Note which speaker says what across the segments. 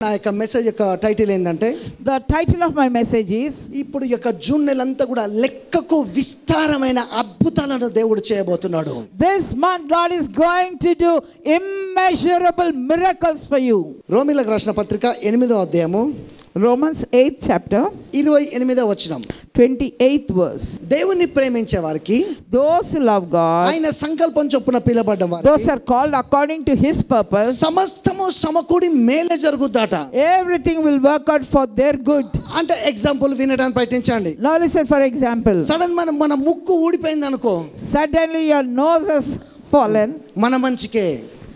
Speaker 1: నా యొక్క మెసేజ్ యొక్క టైటిల్ ఏంటంటే,
Speaker 2: the title of my message is,
Speaker 1: ఇప్పుడు యొక్క జూన్ నెలంతా కూడా లెక్కకు విస్తారమైన అద్భుతాలను దేవుడు చేయబోతున్నాడు.
Speaker 2: this month God is going to do immeasurable miracles for you.
Speaker 1: రోమీయులకు రాసిన పత్రిక 8వ అధ్యాయము
Speaker 2: Romans 8th chapter
Speaker 1: 28వ వచనం,
Speaker 2: 28th verse.
Speaker 1: దేవుని ప్రేమించే వారికి,
Speaker 2: those who love God,
Speaker 1: ఆయన సంకల్పం చొప్పున పిలువబడ్డ
Speaker 2: those
Speaker 1: వారికి
Speaker 2: are called according to his purpose,
Speaker 1: సమస్తము సమకూడి మేలే జరుగుతాట.
Speaker 2: everything will work out for their good.
Speaker 1: అంటే ఎగ్జాంపుల్ వినడానికి ప్రయత్నించండి.
Speaker 2: Now listen for example.
Speaker 1: Sudden మన ముక్కు ఊడిపోయింది అనుకో,
Speaker 2: Suddenly your nose has fallen,
Speaker 1: మన మంచికే.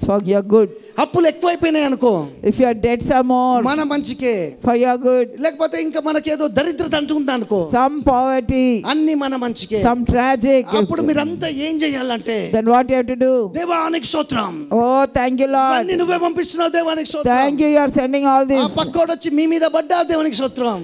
Speaker 2: for your good.
Speaker 1: అప్పులు ఎక్కువైపోయినాయి అనుకో,
Speaker 2: If your debts are more,
Speaker 1: మన మంచికే.
Speaker 2: for your good.
Speaker 1: లేకపోతే ఇంకా మనకేదో దరిద్రత అంటుంది అనుకో,
Speaker 2: Some poverty,
Speaker 1: అన్ని మన మంచికే.
Speaker 2: some tragic.
Speaker 1: అప్పుడు మీరంతా ఏం చేయాలంటే,
Speaker 2: Then what you have to do?
Speaker 1: దేవానికి స్తోత్రం,
Speaker 2: Oh, thank you, Lord.
Speaker 1: అన్ని నువ్వే పంపిస్తున్నావు, దేవానికి స్తోత్రం.
Speaker 2: Thank you, you are sending all
Speaker 1: ఆ
Speaker 2: this.
Speaker 1: పక్కోడు వచ్చి మీ మీద పడ్డా, దేవునికి స్తోత్రం.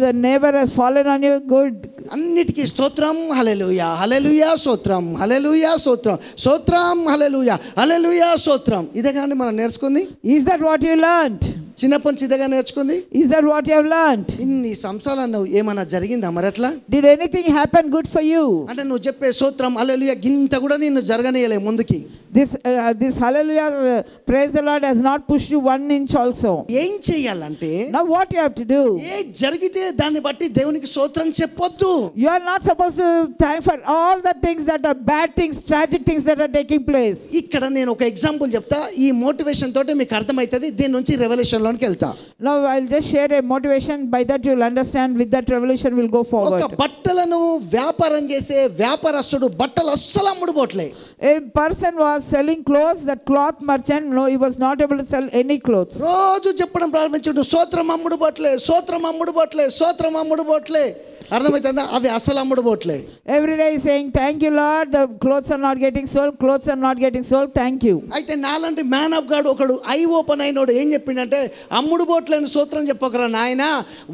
Speaker 2: The neighbor has fallen on you, good.
Speaker 1: అన్నిటికీ స్తోత్రం, హల్లెలూయా, హల్లెలూయా, స్తోత్రం, హల్లెలూయా, స్తోత్రం, స్తోత్రం, హల్లెలూయా, హల్లెలూయా, స్తోత్రం. ఇదే కానీ మనం నేర్చుకుంది.
Speaker 2: Is that what you learned?
Speaker 1: చిన్నప్పటి నుంచి ఇదేగా నేర్చుకుంది.
Speaker 2: Is that what you have learned?
Speaker 1: ఇన్ని సంవత్సరాలు అన్నావు, ఏమన్నా జరిగిందా మరి అట్లా?
Speaker 2: Did anything happen good for you?
Speaker 1: అంటే నువ్వు చెప్పే స్తోత్రం, హల్లెలూయా గింత కూడా నిన్ను జరగనీయలే ముందుకి.
Speaker 2: This hallelujah, praise the Lord, has not pushed you 1 inch also.
Speaker 1: ఏం చేయాలంటే,
Speaker 2: Now what you have to do?
Speaker 1: ఏ జరిగితే దాన్ని బట్టి దేవునికి స్తోత్రం చెప్పొద్దు.
Speaker 2: You are not supposed to thank for all the things that are bad things, tragic things that are taking place.
Speaker 1: ఇక్కడ నేను ఒక ఎగ్జాంపుల్ చెప్తా, ఈ మోటివేషన్ తోటి మీకు అర్థమవుతుంది. దీని నుంచి రెవల్యూషన్ లోనికి వెళ్తా.
Speaker 2: Now I'll just share a motivation, by that you'll understand. With that revelation we'll go forward.
Speaker 1: ఒక బట్టలను వ్యాపారం చేసే వ్యాపారస్తుడు బట్టలు అస్సలు అమ్ముడుపోట్లే.
Speaker 2: A person was selling clothes, that cloth merchant, no, he was not able to sell any clothes.
Speaker 1: రోజు చెప్పడం ప్రారంభించుడు, స్తోత్రం అమ్ముడుపోట్లే, స్తోత్రం అమ్ముడుపోట్లే, స్తోత్రం అమ్ముడుపోట్లే. అర్థమవుతుందా? అవి అసలు అమ్ముడుపోట్లే.
Speaker 2: Every day he's saying, thank you Lord, the clothes are not getting sold, clothes are not getting sold, thank you.
Speaker 1: అయితే నాలాంటి మ్యాన్ ఆఫ్ గాడ్ ఒకడు ఐ ఓపెన్ అయినోడు ఏం చెప్పిండంటే, అమ్ముడుపోట్లేని స్తోత్రం చెప్పకరా నాయన,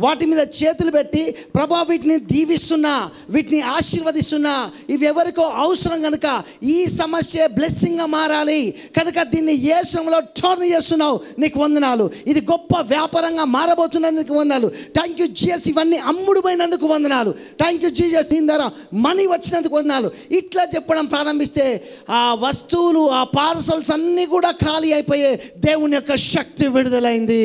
Speaker 1: వాటి మీద చేతులు పెట్టి, ప్రభా వీటిని దీవిస్తున్నా, వీటిని ఆశీర్వదిస్తున్నా, ఇవి ఎవరికో అవసరం కనుక ఈ సమస్య బ్లెస్సింగ్ గా మారాలి కనుక దీన్ని ఏ శ్రమలో టర్న్ చేస్తున్నావు, నీకు వందనాలు. ఇది గొప్ప వ్యాపారంగా మారబోతున్నందుకు వందనాలు. థ్యాంక్ యూ జీసస్, ఇవన్నీ అమ్ముడుపోయినందుకు వందనాలు. థ్యాంక్ యూ జీసస్, దీని ద్వారా మనీ వచ్చినందుకు వందనాలు. ఇట్లా చెప్పడం ప్రారంభిస్తే ఆ వస్తువులు, ఆ పార్సల్స్ అన్ని కూడా ఖాళీ అయిపోయే దేవుని యొక్క శక్తి విడుదలైంది.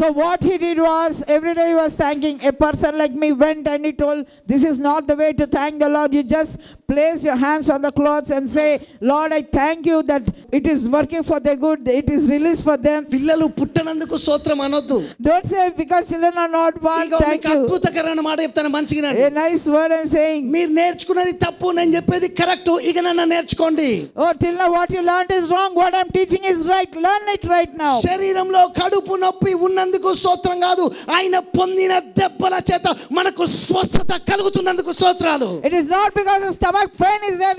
Speaker 2: So what he did was, every day he was thanking. A person like me went and he told, this is not the way to thank the Lord. You just place your hands on the clothes and say, Lord, I thank you that it is working for their good, it is released for them.
Speaker 1: పిల్లలు పుట్టనందుకు స్తోత్రం అనొద్దు.
Speaker 2: Don't say because children are not born, thank you.
Speaker 1: అద్భుతకరమైన మాట చెప్తాను, మంచిగా.
Speaker 2: A nice word I'm saying.
Speaker 1: మీరు నేర్చుకున్నది తప్పు, నేను చెప్పేది కరెక్ట్, ఇక నన్ను నేర్చుకోండి.
Speaker 2: Oh, till now what you learned is wrong, what I'm teaching is right. Learn it right now.
Speaker 1: శరీరంలో కడుపు నొప్పి ఉన్నందుకు స్తోత్రం కాదు, ఆయన పొందిన దెబ్బల చేత మనకు స్వస్థత కలుగుతున్నందుకు స్తోత్రాలు.
Speaker 2: It is not because the stomach pain is there,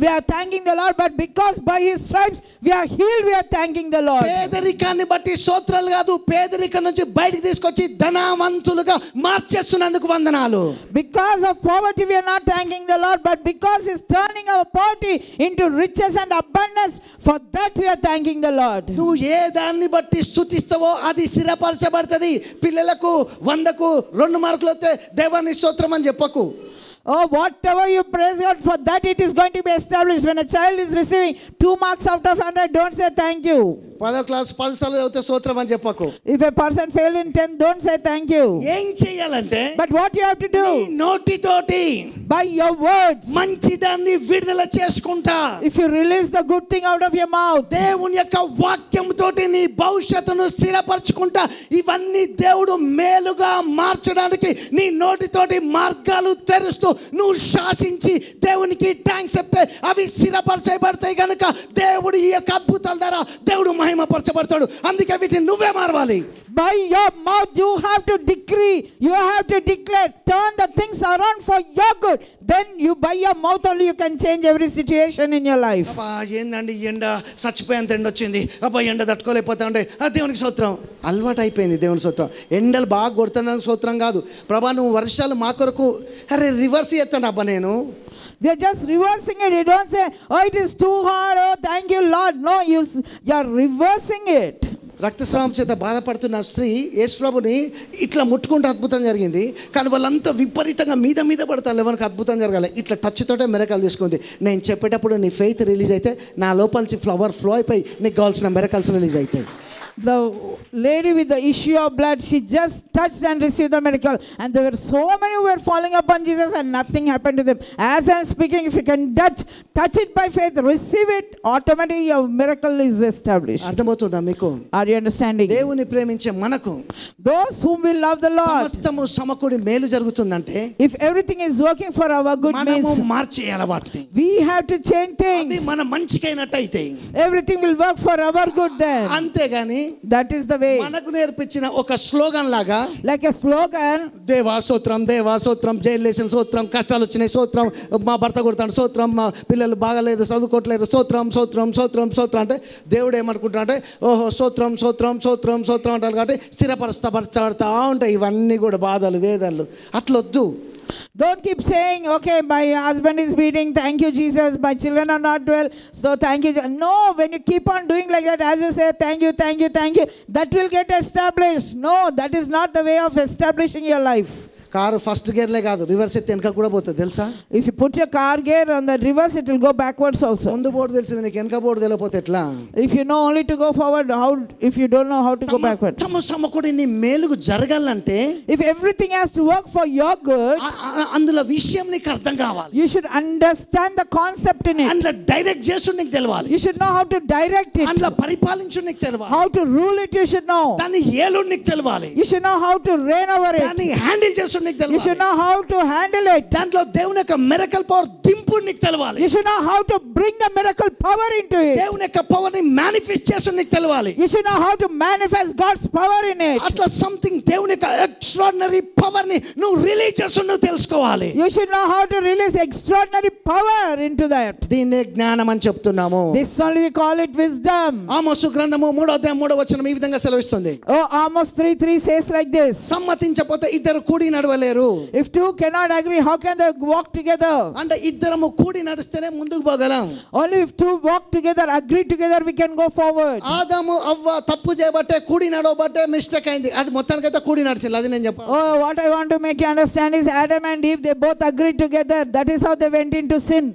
Speaker 2: we are thanking the Lord, but because by his stripes we are healed, we are thanking the Lord.
Speaker 1: పేదరికాన్ని బట్టి స్తోత్రాలు కాదు, పేదరికం నుంచి బయటికి తీసుకొచ్చి ధనవంతులుగా మార్చేస్తున్నందుకు వందనాలు.
Speaker 2: Because of poverty we are not thanking the Lord, but because he's turning our poverty into riches and abundance, for that we are thanking the Lord.
Speaker 1: నువ్వు ఏ దాన్ని బట్టి స్తుతిస్తావో అది స్థిరపరచబడుతుంది. పిల్లలకు 100కు 2 మార్కులు వస్తే దేవానికి స్తోత్రం అని చెప్పకు.
Speaker 2: Oh, whatever you praise God for, that it is going to be established. When a child is receiving 2 marks out of 100, don't say thank you.
Speaker 1: 10వ క్లాస్ 10 సార్లు చదివితే స్తోత్రం అని చెప్పకు.
Speaker 2: If a person failed in 10, don't say thank you.
Speaker 1: ఏం చేయాలంటే,
Speaker 2: But what you have to do,
Speaker 1: నోటితోటి
Speaker 2: by your words,
Speaker 1: మంచిదాన్ని విడుదల చేసుకుంటా.
Speaker 2: if you release the good thing out of your mouth,
Speaker 1: దేవుని యొక్క వాక్యం తోటి నీ భవిష్యత్తును స్థిరపరచుకుంటా. ఇవన్నీ దేవుడు మేలుగా మార్చడానికి నీ నోటితోటి మార్గాలు తెరుస్తూ నువ్వు శాసించి దేవునికి థాంక్స్ చెప్తే అవి స్థిరపరచబడతాయి కనుక దేవుడు ఈ యొక్క అద్భుతాల ద్వారా దేవుడు మహిమపరచబడతాడు. అందుకే వీటిని నువ్వే మారవాలి.
Speaker 2: by your mouth you have to decree, you have to declare, turn the things around for your good. Then you, by your mouth only, you can change every situation in your life.
Speaker 1: అబ్బా ఏందండి ఎండ, చచ్చిపోయేంత ఎండ వచ్చింది, అబ్బా ఎండ తట్టుకోలేకపోతా ఉండే, దేవునికి స్తోత్రం. అలవాటు అయిపోయింది దేవుని స్తోత్రం. ఎండలు బాగా కొడుతున్న స్తోత్రం కాదు. ప్రభా నువ్వు వర్షాలు మా కొరకు, అరే రివర్స్ చేస్తాను అబ్బా నేను.
Speaker 2: We are just reversing it. You don't say, oh, it is too hard, oh, thank you Lord. No, you are reversing it.
Speaker 1: రక్తస్రావం చేత బాధపడుతున్న స్త్రీ యేసుప్రభుని ఇట్లా ముట్టుకుంటే అద్భుతం జరిగింది. కానీ వాళ్ళంతా విపరీతంగా మీద పడతారు, ఎవరికి అద్భుతం జరగాలి. ఇట్లా టచ్ తోటే మిరకల్ తీసుకుంది. నేను చెప్పేటప్పుడు నీ ఫెయిత్ రిలీజ్ అయితే నా లోపలికి ఫ్లవర్ ఫ్లో అయిపోయి నీకు కావాల్సిన మిరకల్స్ రిలీజ్ అవుతాయి.
Speaker 2: The lady with the issue of blood, she just touched and received the miracle. And there were so many who were falling upon Jesus and nothing happened to them. As I am speaking, if you can touch it by faith, receive it, automatically your miracle is established.
Speaker 1: అర్థమవుతుందా మీకు?
Speaker 2: Are you understanding?
Speaker 1: దేవుని ప్రేమించే మనకు
Speaker 2: Those whom will love the Lord,
Speaker 1: సమస్తము సమకూడి మేలు జరుగుతుందంటే
Speaker 2: if everything is working for our good
Speaker 1: మనము
Speaker 2: means,
Speaker 1: మార్చేయాలి వాటిని.
Speaker 2: we have to change
Speaker 1: అవి
Speaker 2: things.
Speaker 1: మన మంచికైనట్టయితే
Speaker 2: Everything will work for our good then.
Speaker 1: అంతేగాని
Speaker 2: That is the way.
Speaker 1: మనకు నేర్పించిన ఒక స్లోగన్ లాగా,
Speaker 2: Like a slogan,
Speaker 1: దేవా స్తోత్రం, జైలు లేసిన స్తోత్రం, కష్టాలు వచ్చినాయి స్తోత్రం, మా భర్త కొడతాడు స్తోత్రం, మా పిల్లలు బాగలేదు చదువుకోవట్లేదు స్తోత్రం అంటే దేవుడు ఏమనుకుంటా అంటే ఓహో స్తోత్రం అంటారు కాబట్టి స్థిరపరచబడతా ఉంటాయి. ఇవన్నీ కూడా బాధలు వేదనలు అట్లొద్దు.
Speaker 2: don't keep saying, okay, my husband is beating, thank you Jesus, my children are not well, so thank you. No, when you keep on doing like that, as you say thank you, that will get established. No, that is not the way of establishing your life.
Speaker 1: Car first గేర్లే కాదు, reverse ఎత్తి వెనక కూడా పోతుంది తెలుసా?
Speaker 2: If you put your car gear on the reverse, it will go backwards also.
Speaker 1: ముందు board తెలిసింది నీకు, వెనక బోర్డు తెలియపోతే ఎట్లా?
Speaker 2: If you know only to go forward, how? If you don't know how to go backward.
Speaker 1: సమకూడి నీ మేలుకు జరగాలంటే,
Speaker 2: If everything has to work for your good,
Speaker 1: అందులో విషయం నీకు అర్థం కావాలి.
Speaker 2: you should understand the concept in it.
Speaker 1: అందులో డైరెక్ట్ చేసు నీకు తెలవాలి.
Speaker 2: You should know how to direct it.
Speaker 1: అందులో పరిపాలించు నీకు తెలవాలి.
Speaker 2: How to rule it, you should know.
Speaker 1: దాన్ని ఏలు నీకు తెలవాలి.
Speaker 2: You should know how to reign over it.
Speaker 1: దాన్ని హ్యాండిల్ చేసు నీకు
Speaker 2: You
Speaker 1: తెలవాలి.
Speaker 2: should know how to handle it.
Speaker 1: దాంట్లో దేవుని యొక్క మిరకల్ పవర్ దింపు నీకు తెలవాలి.
Speaker 2: You should know how to bring the miracle power into it.
Speaker 1: దేవుని యొక్క పవర్ ని మేనిఫెస్ట్ చేసు నీకు తెలవాలి.
Speaker 2: You should know how to manifest God's power in it.
Speaker 1: అట్లా సంథింగ్ దేవుని యొక్క ఎక్స్ట్రాడినరీ పవర్ ని నువ్వు రిలీజ్ చేసు నువ్వు తెలుసుకోవాలి.
Speaker 2: You should know how to release extraordinary power into that.
Speaker 1: దీన్నే జ్ఞానం అని చెప్తున్నాము.
Speaker 2: This only we call it wisdom.
Speaker 1: ఆమోసు గ్రంథము 3:3 ఈ విధంగా సెలవిస్తుంది.
Speaker 2: Oh, Amos 3:3 says like this.
Speaker 1: సమ్మతించకపోతే ఇద్దరు కూడి నడవలేరు.
Speaker 2: If two cannot agree, how can they walk together?
Speaker 1: అంటే ఇద్దరము కూడి నడిస్తేనే ముందుకు పోగలం.
Speaker 2: Only if two walk together, agree together, we can go forward.
Speaker 1: ఆదాము అవ్వ తప్పు చేయబట్టే కూడి నడవబట్టే మిస్టేక్ అయింది. అది మొత్తానికైతే కూడి నడిచింది. అది నేను చెప్పాను.
Speaker 2: Oh, what I want to make you understand is Adam and Eve, they both agreed together. That is how they went into sin.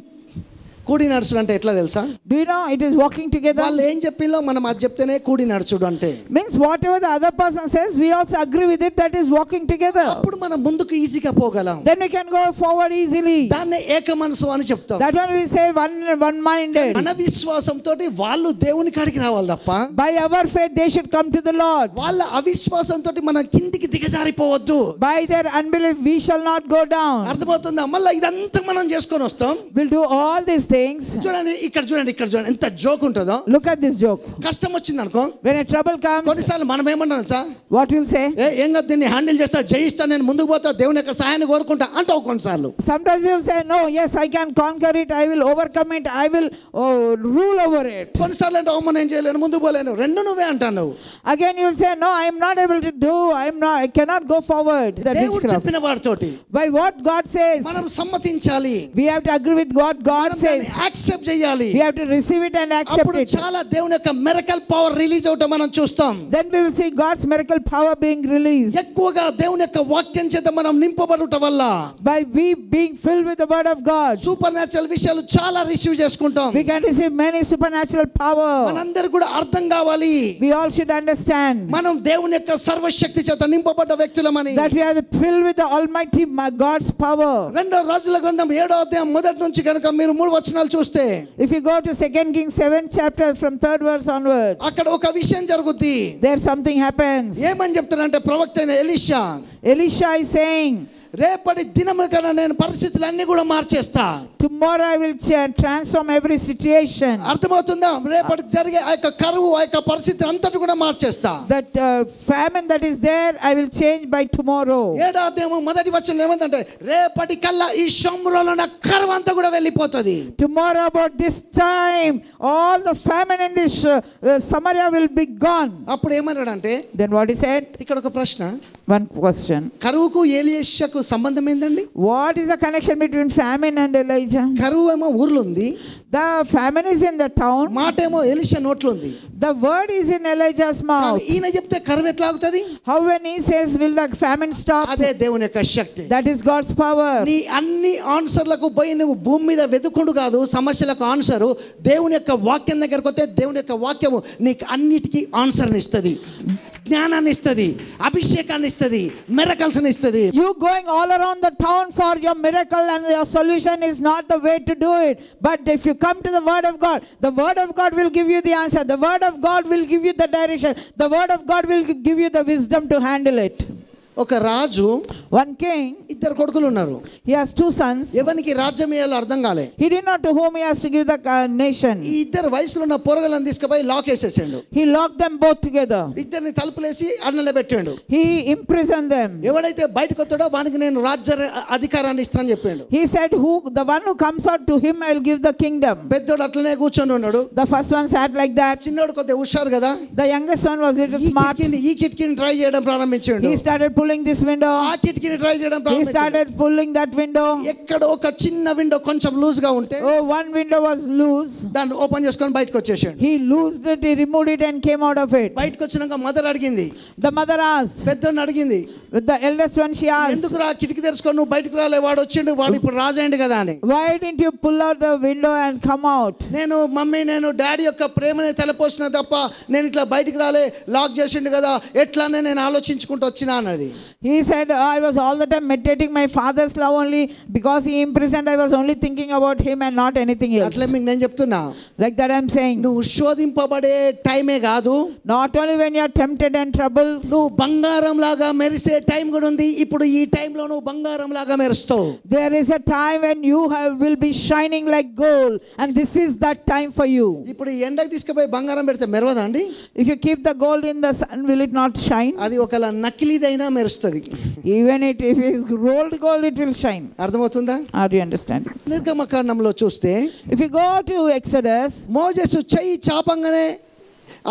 Speaker 1: కూడి నడుచుడు అంటే ఎట్లా తెలుసా?
Speaker 2: Do you know it is walking together?
Speaker 1: వాళ్ళు ఏం చెప్పిలో మనం అది చెప్తేనే కూడి నడుచుడు అంటే.
Speaker 2: Means whatever the other person says, we also agree with it. That is walking together.
Speaker 1: అప్పుడు మనం ముందుకు ఈజీగా పోగలం.
Speaker 2: Then we can go forward easily.
Speaker 1: దాన్నే ఏక మనసు అని చెప్తాం.
Speaker 2: That one we say one minded.
Speaker 1: మన విశ్వాసంతోటి వాళ్ళు దేవుని కాడికి రావాలి తప్ప
Speaker 2: By our faith they should come to the Lord.
Speaker 1: వాళ్ళ అవిశ్వాసంతోటి మనం కిందికి దిగజారిపోవద్దు.
Speaker 2: By their unbelief we shall not go down.
Speaker 1: అర్థమవుతుందా? మళ్ళీ ఇదంతా మనం చేసుకొని వస్తాం.
Speaker 2: We'll do all these things.
Speaker 1: చూడండి ఇక్కడ చూడండి ఎంత జోక్ ఉంటుందో.
Speaker 2: Look at this joke.
Speaker 1: కష్టం వచ్చింది అనుకో,
Speaker 2: When a trouble comes,
Speaker 1: కొన్నిసార్లు మనం ఏమన్నాం సార్,
Speaker 2: what will say?
Speaker 1: ఏం కాదు దీన్ని హ్యాండిల్ చేస్తా, జయిస్తా, నేను ముందుకు పోతా, దేవుని యొక్క సహాయాన్ని కోరుకుంటా అంటావు కొన్నిసార్లు.
Speaker 2: Sometimes you will say, no, yes, I can conquer it, I will overcome it, I will rule over it.
Speaker 1: కొన్నిసార్లు అంటే అమ్మ నేను చేయలేను, ముందుకు పోలేను, రెండు నువ్వే అంటాను.
Speaker 2: Again you will say, no, I am not able to do, I cannot go forward. That
Speaker 1: దేవుడు
Speaker 2: witchcraft.
Speaker 1: చెప్పిన వాటితోటి
Speaker 2: By what God says,
Speaker 1: మనం సమ్మతించాలి.
Speaker 2: we have to agree with what God says.
Speaker 1: Accept చేయాలి.
Speaker 2: We have to receive it and accept
Speaker 1: అప్పుడు
Speaker 2: it.
Speaker 1: చాలా దేవుని యొక్క miracle power release అవటం మనం చూస్తాం.
Speaker 2: Then we will see God's miracle power being released.
Speaker 1: ఎక్కువగా దేవుని యొక్క వాక్యం చేత మనం నింపబడుట వల్ల,
Speaker 2: By we being filled with the word of God,
Speaker 1: super natural విషయాలు చాలా రిసీవ్ చేసుకుంటాం.
Speaker 2: we can receive many supernatural power.
Speaker 1: మనందరూ కూడా అర్థం కావాలి,
Speaker 2: We all should understand
Speaker 1: మనం దేవుని యొక్క సర్వశక్తి చేత నింపబడ్డ వ్యక్తులమని.
Speaker 2: that we are filled with the Almighty God's power.
Speaker 1: రెండో రాజుల గ్రంథం 7వ అధ్యాయం మొదటి నుంచి కనుక మీరు 3 వచనాలు చూస్తే,
Speaker 2: If you go to 2 Kings 7 chapter from 3rd verse onwards,
Speaker 1: అక్కడ ఒక విషయం జరుగుద్ది.
Speaker 2: there something happens.
Speaker 1: ఏమని చెప్తారంటే ప్రవక్త అయిన
Speaker 2: Elisha is saying,
Speaker 1: రేపటి దినముల కన్నా నేను పరిస్థితులన్నీ కూడా మార్చేస్తా.
Speaker 2: tomorrow I will transform every situation.
Speaker 1: అర్థమవుతుందా? రేపటి జరిగే ఆ యొక్క కరువు, ఆ యొక్క పరిస్థితి అంతటి కూడా మార్చేస్తా.
Speaker 2: That famine that is there, I will change by tomorrow.
Speaker 1: 7వ అధ్యాయం మొదటి వచనం ఏమంటే, రేపటి కల్లా ఈ షోమ్రోలో ఉన్న కరువు అంతా కూడా వెళ్ళిపోతుంది.
Speaker 2: Tomorrow about this time, all the famine in this Samaria will be gone.
Speaker 1: అప్పుడు ఏమన్నాడంటే,
Speaker 2: Then what he said?
Speaker 1: ఇక్కడ ఒక ప్రశ్న,
Speaker 2: One question.
Speaker 1: కరువుకు ఏలీషాకు సంబంధం ఏందండి?
Speaker 2: What is the connection between famine and Elijah?
Speaker 1: కరువు ఏమో ఊర్లో ఉంది,
Speaker 2: The famine is in the town.
Speaker 1: మాట ఏమో ఎలీషా నోట్లో ఉంది,
Speaker 2: The word is in Elijah's
Speaker 1: కానీ
Speaker 2: mouth.
Speaker 1: ఈయన చెప్తే కరువు ఎట్లా ఆగుతుంది?
Speaker 2: How when he says, will the famine stop?
Speaker 1: అదే దేవుని యొక్క శక్తి.
Speaker 2: That is God's power.
Speaker 1: నీ అన్ని ఆన్సర్లకు పోయి నువ్వు భూమి మీద వెతుకుండు కాదు సమస్యలకు ఆన్సరు. దేవుని యొక్క వాక్యం దగ్గరకు వస్తే దేవుని యొక్క వాక్యము నీకు అన్నిటికీ ఆన్సర్ని ఇస్తుంది, జ్ఞానాన్ని ఇస్తుంది, అభిషేకాన్ని ఇస్తుంది, మిరకల్స్ని ఇస్తుంది.
Speaker 2: You going all around the town for your miracle and your solution is not the way to do it. But if you come to the word of God, the word of God will give you the answer. The word of God will give you the direction. The word of God will give you the wisdom to handle it.
Speaker 1: ఒక రాజు,
Speaker 2: One king,
Speaker 1: ఇద్దరు కొడుకులు ఉన్నారు.
Speaker 2: he has two sons.
Speaker 1: ఎవరికి రాజ్యం ఇయ్యాలో అర్థం కాలే.
Speaker 2: He did not to whom he has to give the nation.
Speaker 1: ఈ ఇద్దరు వయసులో ఉన్న పొరగలను తీసుకుపోయి లాక్ వేసేసాడు.
Speaker 2: He locked them both together.
Speaker 1: ఇద్దరిని తలుపులేసి అన్నలో పెట్టాడు.
Speaker 2: He imprisoned them.
Speaker 1: ఎవడైతే బయటకు వస్తాడో వానికి నేను రాజ్య అధికారాన్ని ఇస్తానని చెప్పాడు.
Speaker 2: He said, "Who the one who comes out to him, I will give the kingdom."
Speaker 1: పెద్దోడు అట్లనే కూర్చొని ఉన్నాడు.
Speaker 2: The first one sat like that.
Speaker 1: చిన్నోడు కొద్దిగా హుషారు కదా,
Speaker 2: The youngest one was little smart.
Speaker 1: ఈ కిటికీని ట్రై చేయడం ప్రారంభించాడు.
Speaker 2: He started pulling this window.
Speaker 1: ఆ కిటికీని ట్రై చేయడం
Speaker 2: He
Speaker 1: ప్రారంభించాడు.
Speaker 2: started pulling that window.
Speaker 1: ఎక్కడో ఒక చిన్న విండో కొంచెం లూజ్ గా ఉంటే
Speaker 2: Oh, one window was loose.
Speaker 1: దాన్ని ఓపెన్ చేసుకొని బయటకు వచ్చేసాడు.
Speaker 2: He loosed it, he removed it and came out of it.
Speaker 1: బయటకు వచ్చినాక మదర్ అడిగింది,
Speaker 2: The mother asked.
Speaker 1: పెద్దోడిని అడిగింది,
Speaker 2: The eldest one, she asked,
Speaker 1: ఎందుకు రా కిటికీ తెరుచుకొని నువ్వు బయటకు రాలే, వాడు వచ్చిండు, వాడు ఇప్పుడు రాజైండు కదా అని.
Speaker 2: "Why didn't you pull out the window and come out?"
Speaker 1: నేను డాడీ యొక్క ప్రేమని తలపోసిన తప్ప నేను ఇట్లా బయటికి రాలే, లాక్ చేసిండు కదా, ఎట్లానే నేను ఆలోచించుకుంటూ వచ్చినా అన్నది.
Speaker 2: He said, "I was all the time meditating my father's love only. Because he imprisoned, I was only thinking about him and not anything else."
Speaker 1: అట్లే మీకు నేను చెప్తున్నా,
Speaker 2: Like that I'm saying.
Speaker 1: నువ్వు శోధింపబడే టైమే కాదు,
Speaker 2: Not only when you are tempted and troubled.
Speaker 1: నువ్వు బంగారం లాగా మెరిసే టైం కూడా ఉంది. ఇప్పుడు ఈ టైంలో నువ్వు బంగారం లాగా మెరుస్తావు.
Speaker 2: There is a time when you will be shining like gold, and this is that time for you.
Speaker 1: ఇప్పుడు ఈ ఎండకి తీసుకుపోయి బంగారం పెడితే మెరవదా అండి?
Speaker 2: If you keep the gold in the sun, will it not shine?
Speaker 1: అది ఒకలా నకిలీదైనా మెరుస్తుంది.
Speaker 2: Even if it is rolled gold, it will shine.
Speaker 1: అర్థమవుతుందా?
Speaker 2: Are you understanding?
Speaker 1: నిర్గమకాండంలో చూస్తే
Speaker 2: If you go to Exodus,
Speaker 1: మోజెసు చెయ్యి చాపంగానే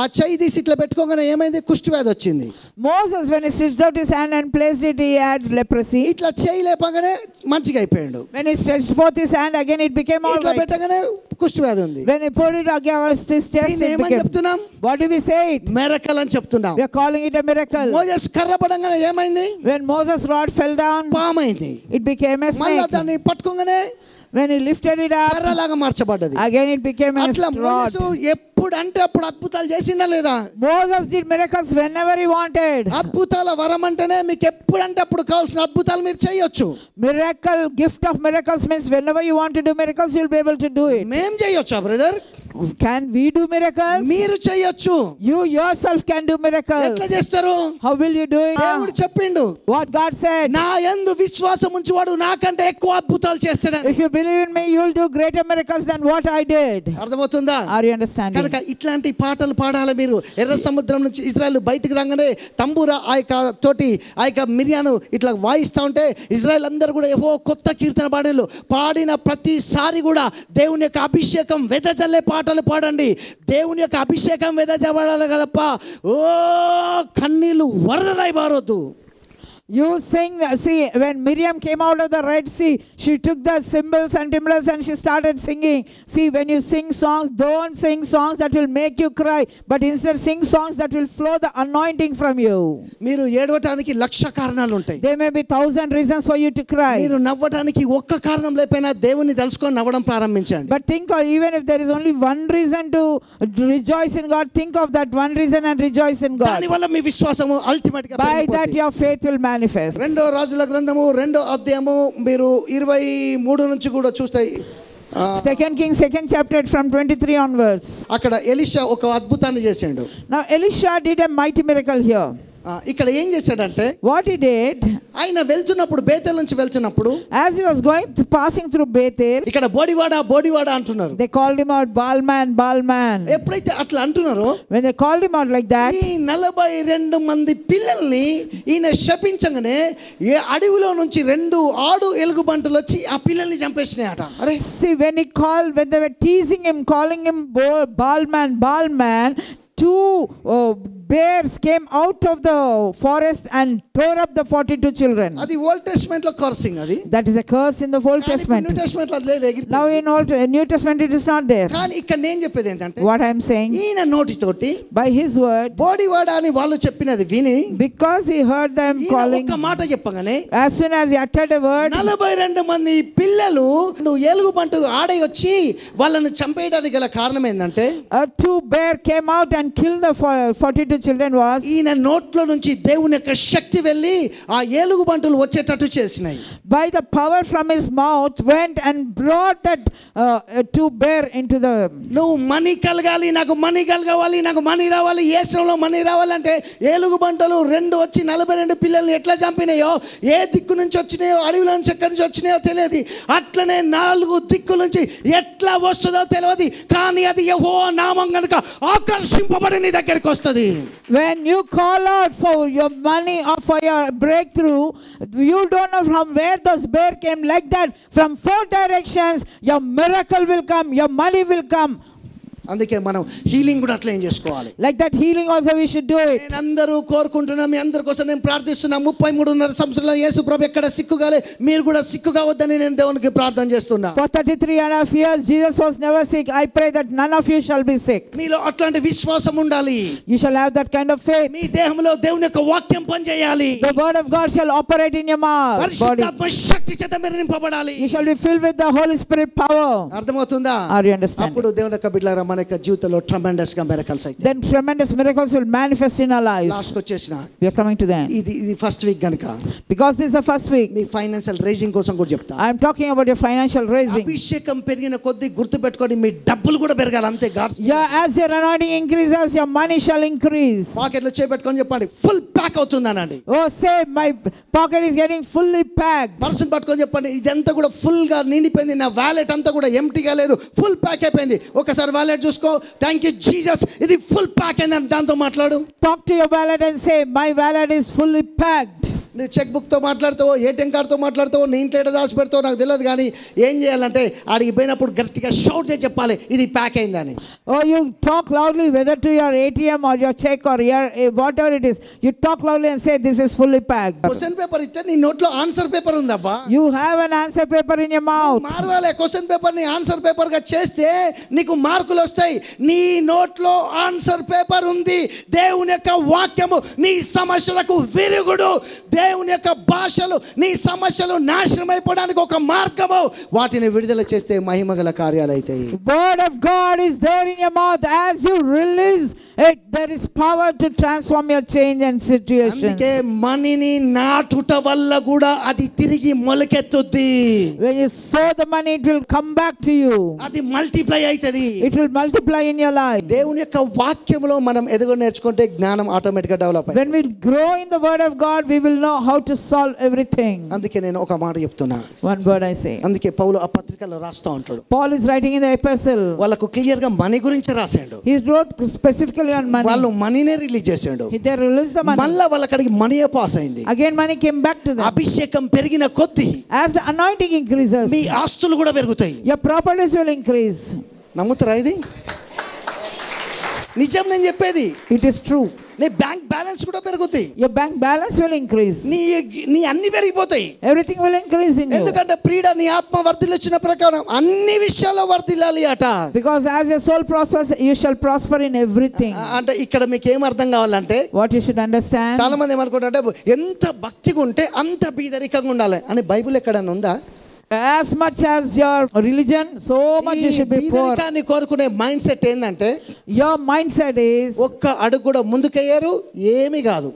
Speaker 1: ఆ చెయ్యి తీసి ఇట్లా పెట్టుకోగానే ఏమైంది? కుష్టి వ్యాధి వచ్చింది.
Speaker 2: Moses, when he stretched out his hand and placed it, he had leprosy.
Speaker 1: ఇట్లా చెయ్యి లేపగానే మంచిగా అయిపోయాడు.
Speaker 2: When he stretched forth his hand, again it became all
Speaker 1: ఇట్లా
Speaker 2: right.
Speaker 1: పెట్టగానే కుష్టి వ్యాధి ఉంది.
Speaker 2: When he put it against his chest,
Speaker 1: దీన్ని
Speaker 2: it
Speaker 1: ఏమని
Speaker 2: became.
Speaker 1: చెప్తున్నాం?
Speaker 2: What do we say it?
Speaker 1: Miracle అని చెప్తున్నాం.
Speaker 2: We are calling it a miracle.
Speaker 1: Moses కర్ర పడంగానే ఏమైంది?
Speaker 2: When Moses' rod fell down,
Speaker 1: పామైంది.
Speaker 2: it became a
Speaker 1: మళ్ళా
Speaker 2: snake.
Speaker 1: దాన్ని పట్టుకోగానే
Speaker 2: When he lifted it up,
Speaker 1: కర్రలాగా మార్చబడ్డది.
Speaker 2: again it became a
Speaker 1: అట్లా
Speaker 2: rod.
Speaker 1: మోజెసు ఎప్పుడు అంటే అప్పుడు అద్భుతాలు చేసిండా లేదా?
Speaker 2: Moses did miracles whenever he wanted.
Speaker 1: అద్భుతాల వరం అంటేనే మీకు ఎప్పుడు అంటే అప్పుడు కావాల్సిన అద్భుతాలు మీరు చేయొచ్చు.
Speaker 2: Miracle, gift of miracles means whenever you want to do miracles, you'll be able to do it.
Speaker 1: మేం చేయొచ్చా brother?
Speaker 2: Can we do miracles?
Speaker 1: మీరు చేయొచ్చు.
Speaker 2: You yourself can do miracles.
Speaker 1: ఎట్లా చేస్తారు?
Speaker 2: How will you do it?
Speaker 1: దేవుడు చెప్పిండు,
Speaker 2: What God said.
Speaker 1: నా యందు విశ్వాసం ఉంచువాడు నాకంటే ఎక్కువ అద్భుతాలు చేస్తాడని.
Speaker 2: If you believe in me, you'll do greater miracles than what I did.
Speaker 1: అర్థమవుతుందా?
Speaker 2: Are you understanding?
Speaker 1: కనుక ఇట్లాంటి పాటలు పాడాలి మీరు. ఎర్ర సముద్రం నుంచి ఇజ్రాయెల్ బయటికి రాగానే తంబూరా ఆ యొక్క మిరియాను ఇట్లా వాయిస్తూ ఉంటే ఇజ్రాయెల్ అందరూ కూడా ఏవో కొత్త కీర్తన పాడిన ప్రతిసారి కూడా దేవుని యొక్క అభిషేకం వెదజల్లే పాటలు పాడండి. దేవుని యొక్క అభిషేకం వెదజబడాలి కదప్ప ఓ కన్నీళ్ళు వరదలై పారొద్దు.
Speaker 2: You sing, see, when Miriam came out of the Red Sea, she took the cymbals and timbrels and she started singing. See, when you sing songs, don't sing songs that will make you cry, but instead sing songs that will flow the anointing from you.
Speaker 1: మీరు ఏడవటానికి 1,00,000 కారణాలు ఉంటాయి.
Speaker 2: There may be 1,000 reasons for you to cry.
Speaker 1: మీరు నవ్వటానికి ఒక్క కారణం లేకపోయినా దేవుని తెలుసుకొని నవ్వడం ప్రారంభించండి.
Speaker 2: But think of, even if there is only one reason to rejoice in God, think of that one reason and rejoice in God.
Speaker 1: దానివల్ల మీ విశ్వాసము అల్టిమేట్ గా
Speaker 2: By that
Speaker 1: పెరిగిపోతుంది.
Speaker 2: your faith will manifest.
Speaker 1: రెండో రాజుల గ్రంథము 2వ అధ్యాయము మీరు 23 నుంచి కూడా చూస్తే
Speaker 2: Second Kings, 2nd chapter from 23 onwards.
Speaker 1: అక్కడ ఎలీషా ఒక అద్భుతాన్ని చేసాడు.
Speaker 2: Now Elisha did a mighty miracle here.
Speaker 1: ఇక్కడ ఏం చేశాడంటే,
Speaker 2: What he did,
Speaker 1: ఆయన వెళ్తున్నప్పుడు బేతేల్ నుంచి వెళ్తున్నప్పుడు
Speaker 2: as he was passing through Bethel,
Speaker 1: ఇక్కడ బోడివాడ అంటున్నారు.
Speaker 2: they called him out, Balman.
Speaker 1: ఎప్పుడైతే అట్లా అంటున్నారో,
Speaker 2: When they called him out like that,
Speaker 1: ఈ 42 మంది పిల్లల్ని ఈయన శపించగానే ఏ అడవిలో నుంచి 2 ఆడు ఎలుగుబంటులు వచ్చి ఆ పిల్లల్ని చంపేసినాయట. అరే
Speaker 2: see, when they were teasing him, calling him Balman, 2 bears came out of the forest and tore up the 42 children.
Speaker 1: అది ఓల్డ్ టెస్టమెంట్ లో కర్సింగ్ అది.
Speaker 2: That is a curse in the Old Testament.
Speaker 1: New testament లో అది లేదు.
Speaker 2: Now in New Testament it is not there.
Speaker 1: కానీ ఇక్కడ నేను చెప్పేది ఏంటంటే,
Speaker 2: What I am saying,
Speaker 1: ఈయన నోటితోటి
Speaker 2: by his word,
Speaker 1: బోడివాడా అని వాళ్ళు చెప్పినది విని,
Speaker 2: because he heard them
Speaker 1: ఈయన
Speaker 2: calling,
Speaker 1: ఒక మాట చెప్పగానే
Speaker 2: as soon as he uttered a word,
Speaker 1: 42 మంది పిల్లలు ఏలుగుబంటు ఆడై వచ్చి వాళ్ళని చంపేయడానికి గల కారణం ఏంటంటే,
Speaker 2: two bear came out and killed the 42 children was,
Speaker 1: ఈయన నోట్లో నుంచి దేవుని యొక్క శక్తి వెళ్ళి ఆ ఏలుగుబంటులు వచ్చేటట్టు చేసినాయి.
Speaker 2: by the power from his mouth went and brought that two bear into the.
Speaker 1: నువ్వు మనీ కలగాలి, నాకు మనీ కలగాలి, నాకు మనీ రావాలి, యేసులో మనీ రావాలంటే ఏలుగుబంటలు 2 వచ్చి 42 పిల్లల్ని ఎట్లా చంపినాయో, ఏ దిక్కు నుంచి వచ్చినాయో, అడవిలో నుంచి ఎక్కడి నుంచి వచ్చినాయో తెలియదు, అట్లనే 4 దిక్కుల నుంచి ఎట్లా వస్తుందో తెలియదు, కానీ అది యెహోవా నామం గనుక ఆకర్షింపబడి నీ దగ్గరికి వస్తుంది.
Speaker 2: When you call out for your money or for your breakthrough, you don't know from where those bear came. Like that, from 4 directions, your miracle will come, your money will come.
Speaker 1: అందుకే మనం healing కూడా అట్లా ఏం చేసుకోవాలి.
Speaker 2: Like that healing also we should do it.
Speaker 1: నేను అందరూ కోరుకుంటున్నా, మీ అందరి కోసం నేను ప్రార్థిస్తున్నా. 33.5 సంవత్సరాల యేసు ప్రభు ఎక్కడ సిక్కుగాలే, మీరు కూడా సిక్కు కావద్దని నేను దేవునికి ప్రార్థన చేస్తున్నా.
Speaker 2: For 33.5 years Jesus was never sick. I pray that none of you shall be sick.
Speaker 1: మీలో అట్లాంటి విశ్వాసం ఉండాలి.
Speaker 2: You shall have that kind of faith.
Speaker 1: మీ దేహంలో దేవుని యొక్క వాక్యం పనిచేయాలి.
Speaker 2: The word of God shall operate in your body.
Speaker 1: పరిశుద్ధాత్మ శక్తి చేత మీరు నింపబడాలి.
Speaker 2: You shall be filled with the Holy Spirit power.
Speaker 1: అర్థమవుతుందా?
Speaker 2: Are you understanding?
Speaker 1: అప్పుడు దేవుని యొక్క బిడ్డలారా మన యొక్క జీవితంలో ట్రెమెండస్ గా మిరకల్స్ అవుతాయి.
Speaker 2: Then tremendous miracles will manifest in our lives.
Speaker 1: Last కి వచ్చేసిన
Speaker 2: We are coming to that.
Speaker 1: ఇది ఫస్ట్ వీక్ గనుక,
Speaker 2: Because this is the first week,
Speaker 1: మీ ఫైనాన్షియల్ రైజింగ్ కోసం కూడా చెప్తా.
Speaker 2: I am talking about your financial raising.
Speaker 1: అభిషేకం పెరిగిన కొద్దీ గుర్తు పెట్టుకొని మీ డబ్బులు కూడా పెరగాలి అంతే. Gods
Speaker 2: Yeah, as your anointing increases, your money shall increase.
Speaker 1: Pocket లో చేపెట్టుకొని చెప్పండి, ఫుల్ ప్యాక్ అవుతుందనండి.
Speaker 2: Oh, say my pocket is getting fully packed.
Speaker 1: Person పట్టుకొని చెప్పండి, ఇదంతా కూడా ఫుల్ గా నిండిపోయింది, నా వాలెట్ అంతా కూడా ఎంప్టీగా లేదు, ఫుల్ ప్యాక్ అయిపోయింది. ఒకసారి వాలెట్ చూసుకో, థ్యాంక్ యూ జీసస్, ఇది ఫుల్ ప్యాక్ అయిందని దాంతో మాట్లాడు.
Speaker 2: Talk to your wallet and say my wallet is fully packed.
Speaker 1: నీ చెక్ బుక్ తో మాట్లాడుతావో, ఏటీఎం కార్డుతో మాట్లాడుతావో, నీ ఇంట్లో దాచి పెడతావో నాకు తెలియదు, కానీ ఏం చేయాలంటే ఆడికి పోయినప్పుడు గట్టిగా షౌట్ చేసి చెప్పాలి, ఇది ప్యాక్ అయిందని.
Speaker 2: Oh, you talk loudly, whether to your ATM or your check or your whatever it is. You talk loudly and say this is fully packed.
Speaker 1: Question paper ఇస్తే నీ నోట్లో ఆన్సర్ పేపర్ ఉందబ్బా.
Speaker 2: You have an answer paper in your mouth.
Speaker 1: మార్వాలే, question paper ని answer paper గా చేస్తే నీకు మార్కులు వస్తాయి. నీ నోట్లో ఆన్సర్ పేపర్ ఉంది. దేవుని యొక్క వాక్యము నీ సమస్యలకు విరుగుడు. దేవుని యొక్క భాషలు నీ సమస్యలు నాశనం అయిపోవడానికి ఒక మార్గము. వాటిని విడుదల చేస్తే మహిమగల కార్యాలు అవుతాయి.
Speaker 2: Word of God is there in your mouth. As you release it, there is power to transform your change and situation.
Speaker 1: అందుకే మనీని నాటుట వల్ల కూడా అది తిరిగి మొలకెత్తుద్ది.
Speaker 2: When you sow the money, it will come back to you.
Speaker 1: అది multiply అవుతుంది.
Speaker 2: It will multiply in your life.
Speaker 1: దేవుని యొక్క వాక్యములో మనం ఎదుగు నేర్చుకుంటే జ్ఞానం ఆటోమేటిక్ గా డెవలప్ అవుతుంది.
Speaker 2: When we grow in the word of God, we will know how to solve everything.
Speaker 1: అందుకే నేను ఒక మాట చెప్తున్నా.
Speaker 2: One word I say.
Speaker 1: అందుకే పౌలు ఆ పత్రికలో రాస్తా ఉంటాడు.
Speaker 2: Paul is writing in the epistle.
Speaker 1: వాళ్ళకు క్లియర్ గా మనీ గురించి రాసాడు.
Speaker 2: He wrote specifically on money.
Speaker 1: వాళ్ళు మనీనే రిలీజ్ చేసాడు.
Speaker 2: They released the money.
Speaker 1: మళ్ళా వాళ్ళకి మనీయే పాస్ అయింది.
Speaker 2: Again money came back to them.
Speaker 1: అభిషేకం పెరిగిన కొద్దీ
Speaker 2: As the anointing increases,
Speaker 1: మీ ఆస్తులు కూడా పెరుగుతాయి.
Speaker 2: your properties will increase.
Speaker 1: నమ్ముతారా ఇది? నిజం నేను చెప్పేది.
Speaker 2: It is true.
Speaker 1: నీ బ్యాంక్ బ్యాలెన్స్ కూడా పెరుగుతాయి.
Speaker 2: Your bank balance will increase.
Speaker 1: నీ అన్ని పెరిగిపోతాయి.
Speaker 2: Everything will increase in you.
Speaker 1: ఎందుకంటే ప్రియుడా, నీ ఆత్మ వర్ధిల్లించిన ప్రకారం అన్ని విషయాల్లో వర్ధిల్లాలి అట.
Speaker 2: Because as your soul prospers, you shall prosper in everything.
Speaker 1: అంటే ఇక్కడ మీకు ఏం అర్థం కావాలంటే,
Speaker 2: What you should understand.
Speaker 1: చాలా మంది ఏమనుకుంటారంటే ఎంత భక్తిగా ఉంటే అంత బీదరికంగా ఉండాలి అని బైబిల్ ఎక్కడైనా ఉందా?
Speaker 2: As much as your religion, so much you should be poor.
Speaker 1: బీదరికాన్ని కోరుకునే మైండ్ సెట్ ఏంటంటే,
Speaker 2: Your mindset is
Speaker 1: ఒక్క అడుగు కూడా ముందుకెయ్యరు, ఏమీ కాదు.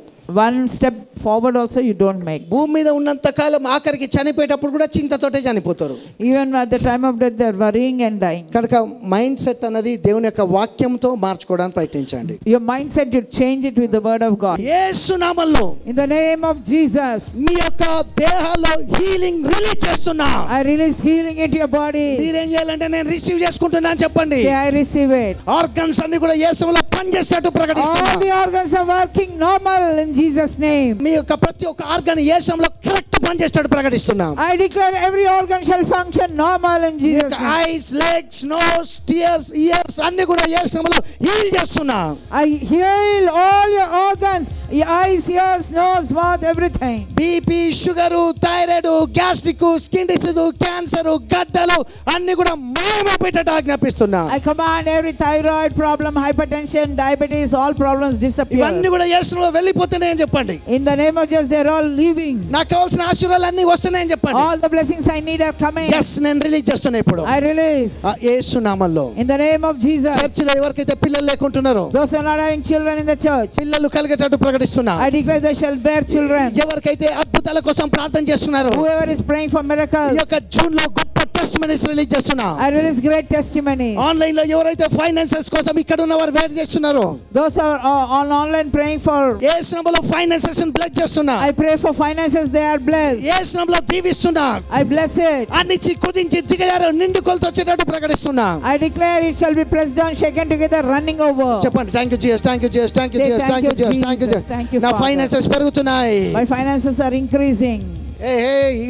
Speaker 2: one step forward also you don't make.
Speaker 1: భూమి మీద ఉన్నంత కాలం ఆఖరికి చనిపోయేటప్పుడు కూడా చింతతోటే చనిపోతారు.
Speaker 2: Even at the time of death they are worrying and dying.
Speaker 1: కనుక మైండ్ సెట్ అనేది దేవుని యొక్క వాక్యంతో మార్చుకోవడానికి ప్రయత్నించండి.
Speaker 2: Your mindset, you change it with the word of God.
Speaker 1: యేసు నామములో
Speaker 2: In the name of Jesus,
Speaker 1: మీ యొక్క దేహాల్లో హీలింగ్ రిలీజ్ చేస్తున్నా.
Speaker 2: I release healing into your body.
Speaker 1: మీరేం చేయాలంటే నేను రిసీవ్ చేసుకుంటున్నాను చెప్పండి.
Speaker 2: Say I receive it.
Speaker 1: Organs అన్ని కూడా యేసులో పనిచేసేట్టు ప్రకటిస్తున్నా.
Speaker 2: All the organs are working normal in Jesus name.
Speaker 1: మీ యొక్క ప్రతి ఒక్క ఆర్గన్ యేసులో కరెక్ట్ పనిచేస్తాడు ప్రకటిస్తున్నాం.
Speaker 2: I declare every organ shall function normal in Jesus' name.
Speaker 1: Eyes, legs, nose, tears, ears అన్ని కూడా యేసు నామములో హీల్ చేస్తున్నా.
Speaker 2: I heal all your organs, your eyes, ears, nose, mouth, everything.
Speaker 1: BP, sugar, thyroid, gastric, skin disease, cancer, గడ్డలు అన్ని కూడా మాయమైపోయేటట్టు ఆజ్ఞాపిస్తున్నా.
Speaker 2: I command every thyroid problem, hypertension, diabetes, all problems disappear.
Speaker 1: ఇవన్నీ కూడా యేసులో వెళ్ళిపోతున్నాయని చెప్పండి.
Speaker 2: In the name of Jesus, they're all leaving.
Speaker 1: నాకు కావాల్సిన ఆశీర్వాదాలు అన్ని వస్తున్నాయని చెప్పండి.
Speaker 2: All the blessings I need are coming.
Speaker 1: yes నేను రిలీజ్ చేస్తున్నా ఇప్పుడు.
Speaker 2: I release.
Speaker 1: యేసు నామములో.
Speaker 2: In the name of Jesus.
Speaker 1: చర్చిలో ఎవరికైతే పిల్లలు లేకుంటున్నారో,
Speaker 2: Those who are not having children in the church,
Speaker 1: పిల్లలు కలిగేటట్టు ప్రకటిస్తున్నా.
Speaker 2: I declare they shall bear children.
Speaker 1: ఎవరికైతే అద్భుతాల కోసం ప్రార్థన చేస్తున్నారో,
Speaker 2: Whoever is praying for miracles,
Speaker 1: ఈ యొక్క జూన్ లో గొప్ప టెస్టిమనీస్ రిలీజ్ చేస్తున్నా.
Speaker 2: I release great testimony.
Speaker 1: Online లో ఎవరైతే ఫైనాన్సెస్ కోసం ఇక్కడ ఉన్న వారు వెయిట్ చేస్తున్నారో,
Speaker 2: Those who are on online praying for,
Speaker 1: యేసు నామములో ఫైనాన్సెస్ బ్లెస్ చేస్తున్నా.
Speaker 2: I pray for finances, they are blessed.
Speaker 1: యేసు నామములో దీవిస్తున్నా.
Speaker 2: I bless it.
Speaker 1: అన్నిచి కుదించి దిగజారు నిండు కొలతో వచ్చేటట్టు ప్రకటిస్తున్నా.
Speaker 2: I declare it shall be pressed down, shaken together, running over.
Speaker 1: చెప్పండి thank you Jesus, thank you Jesus, thank you
Speaker 2: Say
Speaker 1: Jesus, thank you Jesus, thank you Jesus.
Speaker 2: Thank you,
Speaker 1: నా
Speaker 2: Father.
Speaker 1: Finances పెరుగుతున్నాయి.
Speaker 2: My finances are increasing.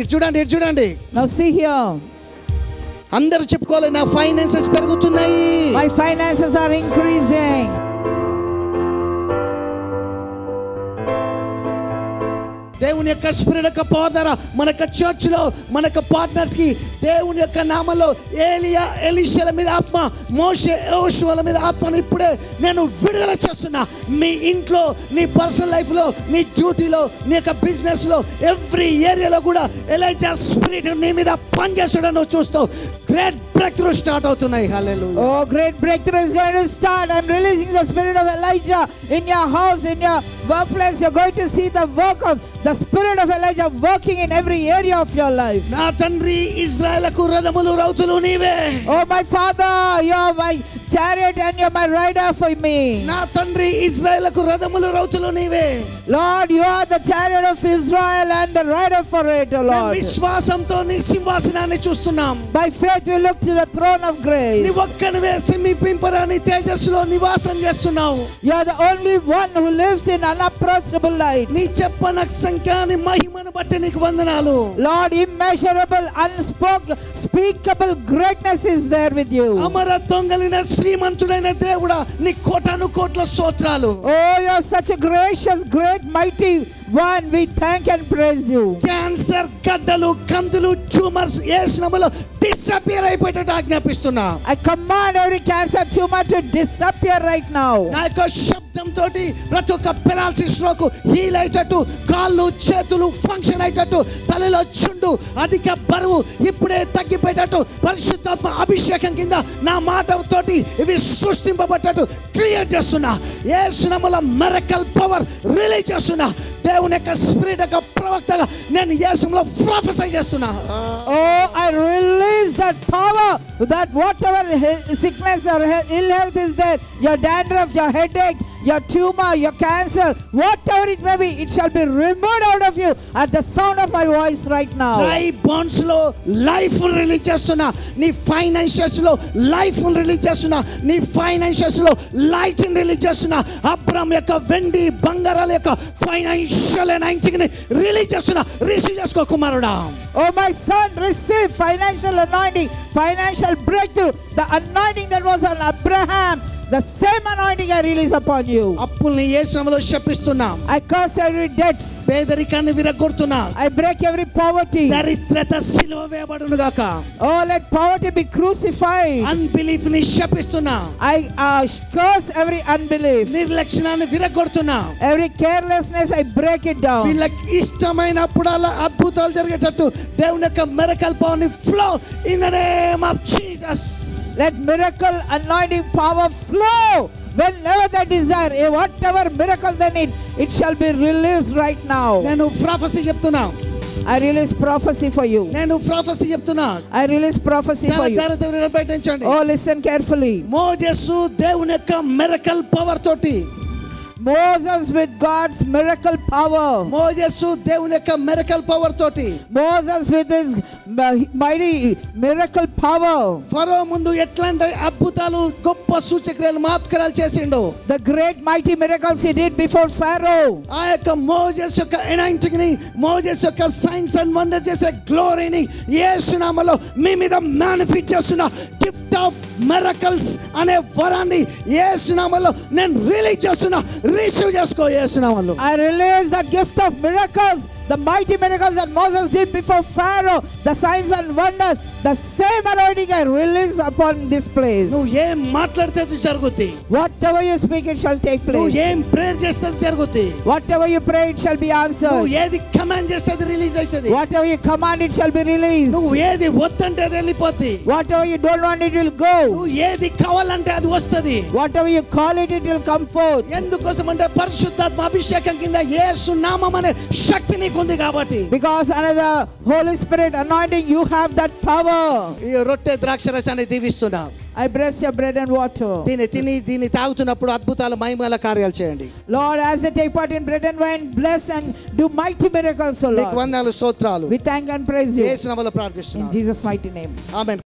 Speaker 1: ఇటు చూడండి, ఇటు చూడండి.
Speaker 2: Now see here.
Speaker 1: అందరూ చెప్పుకోవాలి, నా ఫైనాన్సెస్ పెరుగుతున్నాయి.
Speaker 2: My finances are increasing.
Speaker 1: దేవుని యొక్క స్పిరిట్ యొక్క పవర్ ద్వారా మన యొక్క చర్చ్ లో మన యొక్క పార్ట్నర్స్ కి దేవుని యొక్క నామములో ఏలియా, ఎలీషాల మీద ఆత్మ, మోషే, యోషువల మీద ఆత్మను ఇప్పుడే నేను విడుదల చేస్తున్నా. మీ ఇంట్లో, నీ పర్సనల్ లైఫ్ లో, నీ డ్యూటీలో, నీ యొక్క బిజినెస్ లో, ఎవ్రీ ఏరియాలో కూడా ఎలైజా స్పిరిట్ నీ మీద పనిచేస్తాడని నువ్వు చూస్తావు. గ్రేట్ బ్రేక్ త్రూ స్టార్ట్ అవుతున్నాయి. హల్లెలూయా.
Speaker 2: Oh, great breakthrough is going to start. I'm releasing the spirit of Elijah in your house, in your workplace. You're going to see the work of the spirit of Elijah working in every area of your life.
Speaker 1: నా తండ్రి, ఇశ్రాయేలుకు రథములు రౌతులు నీవే.
Speaker 2: Oh, my Father, you're my chariot and you're my rider for me.
Speaker 1: నా తండ్రి, ఇశ్రాయేలుకు రథములు రౌతులు నీవే.
Speaker 2: Lord, you are the chariot of Israel and the rider for it, O Lord.
Speaker 1: విశ్వాసంతో నీ సింహాసనాన్ని చూస్తున్నాం.
Speaker 2: By faith we look to the throne of grace.
Speaker 1: నీ ఒక్కనివే సమీపింపరాని తేజస్సులో నివాసం చేస్తున్నావు.
Speaker 2: You are the only one who lives in unapproachable light.
Speaker 1: నీ చెప్పనసంఖ్యాని మహిమను బట్టి నీకు వందనాలు.
Speaker 2: Lord, immeasurable, unspeakable greatness is there with you.
Speaker 1: అమరత్వం కలిగిన శ్రీమంతుడైన దేవుడా, నీ కోటాను కోట్ల స్తోత్రాలు.
Speaker 2: Oh, you are such a gracious, great, mighty one. We thank and praise you.
Speaker 1: Cancer, గడ్డలు, కందులు, ట్యూమర్స్ యేసు నామములో disappear అయిపోయేటట్టు ఆజ్ఞాపిస్తున్నా.
Speaker 2: I command every cancer tumor to disappear right now.
Speaker 1: నా యొక్క శబ్దంతో ప్రతి ఒక్క పెరాలసిస్ స్ట్రోక్ హీల్ అయ్యేటట్టు, కాళ్ళు, చేతులు ఫంక్షన్ అయ్యేటట్టు, తలలో చుండు, అధిక బరువు ఇప్పుడే తగ్గిపోయేటట్టు, పరిశుద్ధాత్మ అభిషేకం కింద నా మాటతోటి ఇవి సృష్టింపబట్టట్టు క్రియేట్ చేస్తున్నా. యేసు నామములో మిరకల్ పవర్ రిలీజ్ చేస్తున్నా. దేవుని యొక్క స్పిరిట్ యొక్క ప్రవక్తగా నేను యేసులో ప్రొఫెసై చేస్తున్నా.
Speaker 2: Oh, I release that power, that whatever sickness or ill health is there, your dandruff, your headache, your tumor, your cancer, whatever it may be, it shall be removed out of you at the sound of my voice right now.
Speaker 1: Dry bones లో life release చేస్తున్నా. నీ financials లో life release చేస్తున్నా. నీ financials లో light release చేస్తున్నా. Abraham యొక్క వెండి బంగారాల యొక్క ఫైనాన్షియల్ అనాయింటింగ్ ని రిలీజ్ చేస్తున్నా. రిసీవ్ చేసుకో కుమారుడా.
Speaker 2: Oh, my son, receive financial anointing, financial breakthrough. The anointing that was on Abraham, the same anointing I release upon you.
Speaker 1: అప్పుల్ని యేసు నామములో శపిస్తున్నా.
Speaker 2: I curse every debt.
Speaker 1: పేదరికాన్ని విరగొడుతున్నా.
Speaker 2: I break every poverty.
Speaker 1: దరిద్రత సిలువ వేయబడును గాక.
Speaker 2: Oh, let poverty be crucified.
Speaker 1: Unbelief ని శపిస్తున్నా.
Speaker 2: I curse every unbelief.
Speaker 1: నిర్లక్ష్యాన్ని విరగొడుతున్నా.
Speaker 2: Every carelessness, I break it down.
Speaker 1: వీళ్ళకి ఇష్టమైనప్పుడల్లా అద్భుతాలు జరిగేటట్టు దేవుని యొక్క మిరకల్ పవర్ ని flow in the name of Jesus.
Speaker 2: Let miracle anointing power flow whenever they desire. Whatever miracle they need, it shall be released right now.
Speaker 1: నేను ప్రొఫెసీ చెప్తున్నా.
Speaker 2: I release prophecy for you.
Speaker 1: నేను ప్రొఫెసీ చెప్తున్నా.
Speaker 2: I release prophecy for
Speaker 1: చాలా
Speaker 2: you.
Speaker 1: జాగ్రత్తగా బయటించండి.
Speaker 2: Oh, listen carefully.
Speaker 1: మోజెసు దేవుని యొక్క miracle power తోటి
Speaker 2: Moses with God's miracle power.
Speaker 1: మోజెసు దేవుని యొక్క మిరకల్ పవర్ తోటి,
Speaker 2: Moses with his mighty miracle power.
Speaker 1: ఫరో ముందు ఎట్లాంటి అద్భుతాలు గొప్ప సూచక్రియలు మహత్కారాలు చేసిండు.
Speaker 2: The great mighty miracles he did before Pharaoh.
Speaker 1: ఆ యొక్క మోజెస్ యొక్క ఎనాయింటింగ్ ని, మోజెస్ యొక్క సైన్స్ అండ్ వండర్ చేసే గ్లోరీని యేసు నామములో మీ మీద మేనిఫెస్ట్ చేస్తున్న గిఫ్ట్ ఆఫ్ మిరకల్స్ అనే వరాన్ని యేసు నామములో నేను రిలీజ్ చేస్తున్నా. రిసీవ్ చేసుకో యేసు నామములో.
Speaker 2: I release the gift of miracles, the mighty miracles that Moses did before Pharaoh, the signs and wonders, the same anointing I release upon this place.
Speaker 1: నువ్వు ఏం మాట్లాడితే అది జరుగుద్ది.
Speaker 2: Whatever you speak, it shall take
Speaker 1: నువ్వు
Speaker 2: place.
Speaker 1: ఏం prayer చేస్తే అది జరుగుద్ది.
Speaker 2: Whatever you pray, it shall be
Speaker 1: నువ్వు
Speaker 2: answered.
Speaker 1: ఏది కమాండ్ చేస్తే అది రిలీజ్ అవుతుంది.
Speaker 2: Whatever you command, it shall be released.
Speaker 1: నువ్వు ఏది వద్దంటే అది వెళ్ళిపోద్ది.
Speaker 2: Whatever you don't want, it will go.
Speaker 1: నువ్వు ఏది కావాలంటే అది వస్తది.
Speaker 2: Whatever you call it, it will come forth.
Speaker 1: ఎందుకోసం అంటే పరిశుద్ధాత్మ అభిషేకం కింద యేసు నామం అనే శక్తి నీకు ఉంది కాబట్టి.
Speaker 2: Because under the Holy Spirit anointing, you have that power.
Speaker 1: ఈ రొట్టె ద్రాక్ష రసాన్ని దీవిస్తున్నా.
Speaker 2: I bless your bread and water.
Speaker 1: దీన్ని తాగుతున్నప్పుడు అద్భుతాలు మహిమల కార్యాలు చేయండి.
Speaker 2: Lord, as they take part in bread and wine, bless and do mighty miracles, O
Speaker 1: నీకు
Speaker 2: Lord.
Speaker 1: వందనాలు స్తోత్రాలు.
Speaker 2: We thank and praise you.
Speaker 1: యేసు నామములో
Speaker 2: In
Speaker 1: ప్రార్థిస్తున్నాను.
Speaker 2: Jesus' mighty name.
Speaker 1: ఆమేన్.